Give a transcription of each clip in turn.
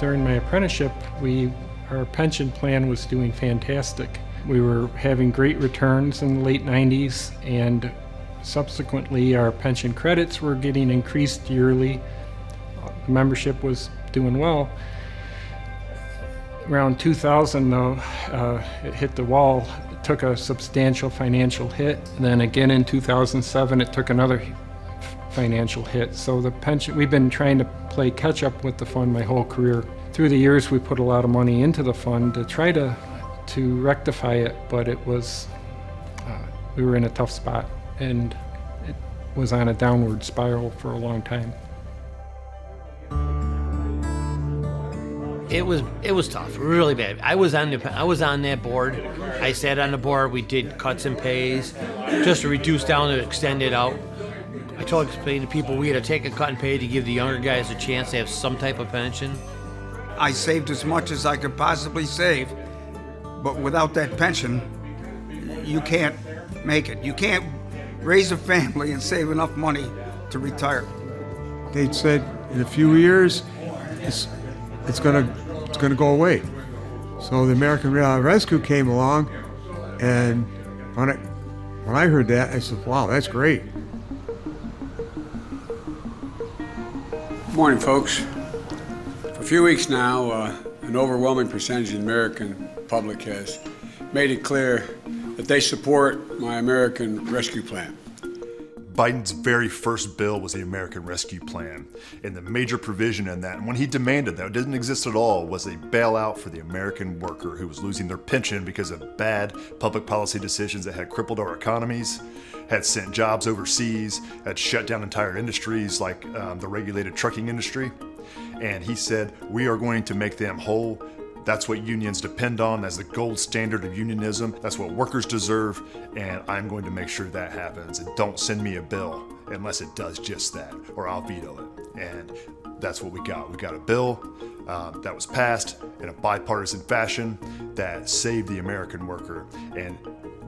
During my apprenticeship, our pension plan was doing fantastic. We were having great returns in the late 90s, and subsequently our pension credits were getting increased yearly. Membership was doing well. Around 2000, though, it hit the wall. It took a substantial financial hit. And then again in 2007, it took another financial hit. So the pension, we've been trying to play catch up with the fund my whole career. Through the years, we put a lot of money into the fund to try to rectify it, but it was, we were in a tough spot, and it was on a downward spiral for a long time. It was tough, really bad. I was on that board. I sat on the board. We did cuts and pays just to reduce down to extend it out. I explained to people we had to take a cut and pay to give the younger guys a chance to have some type of pension. I saved as much as I could possibly save, but without that pension, you can't make it. You can't raise a family and save enough money to retire. They said in a few years, it's gonna go away. So the American Rescue came along, and when I heard that, I said, "Wow, that's great." Morning, folks. For a few weeks now, an overwhelming percentage of the American public has made it clear that they support my American Rescue Plan. Biden's very first bill was the American Rescue Plan, and the major provision in that, and when he demanded that, it didn't exist at all, was a bailout for the American worker who was losing their pension because of bad public policy decisions that had crippled our economies, had sent jobs overseas, had shut down entire industries like the regulated trucking industry. And he said, we are going to make them whole. That's what unions depend on as the gold standard of unionism. That's what workers deserve, and I'm going to make sure that happens. And don't send me a bill unless it does just that, or I'll veto it. And that's what we got. We got a bill that was passed in a bipartisan fashion that saved the American worker. And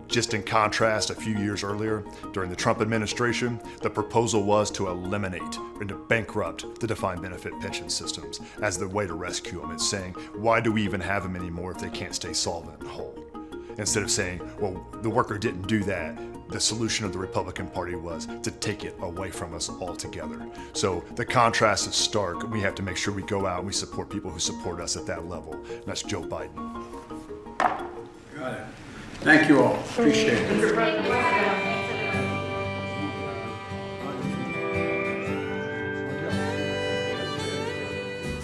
just in contrast, a few years earlier, during the Trump administration, the proposal was to eliminate and to bankrupt the defined benefit pension systems as the way to rescue them. It's saying, why do we even have them anymore if they can't stay solvent and whole? Instead of saying, well, the worker didn't do that, the solution of the Republican Party was to take it away from us altogether. So the contrast is stark. We have to make sure we go out and we support people who support us at that level. And that's Joe Biden. Got it. Thank you all. Appreciate it.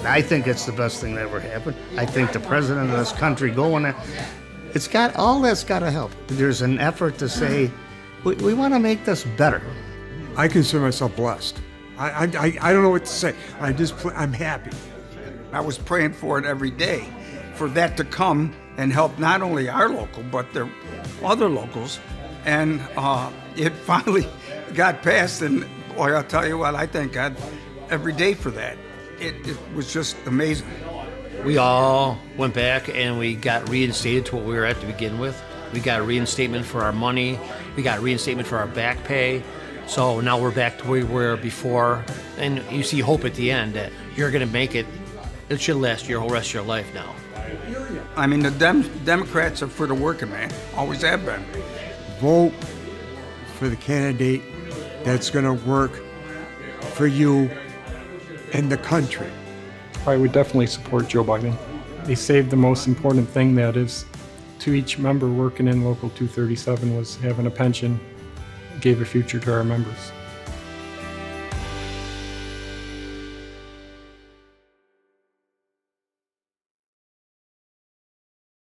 I think it's the best thing that ever happened. I think the president of this country going there, all that's got to help. There's an effort to say, we want to make this better. I consider myself blessed. I don't know what to say. I'm happy. I was praying for it every day, for that to come and help not only our local, but their other locals. And it finally got passed, and boy, I'll tell you what, I thank God every day for that. It was just amazing. We all went back and we got reinstated to what we were at to begin with. We got a reinstatement for our money. We got a reinstatement for our back pay. So now we're back to where we were before. And you see hope at the end that you're going to make it. It should last your whole rest of your life now. I mean, the Democrats are for the working man, always have been. Vote for the candidate that's going to work for you and the country. I would definitely support Joe Biden. He saved the most important thing, that is, to each member working in Local 237 was having a pension, gave a future to our members.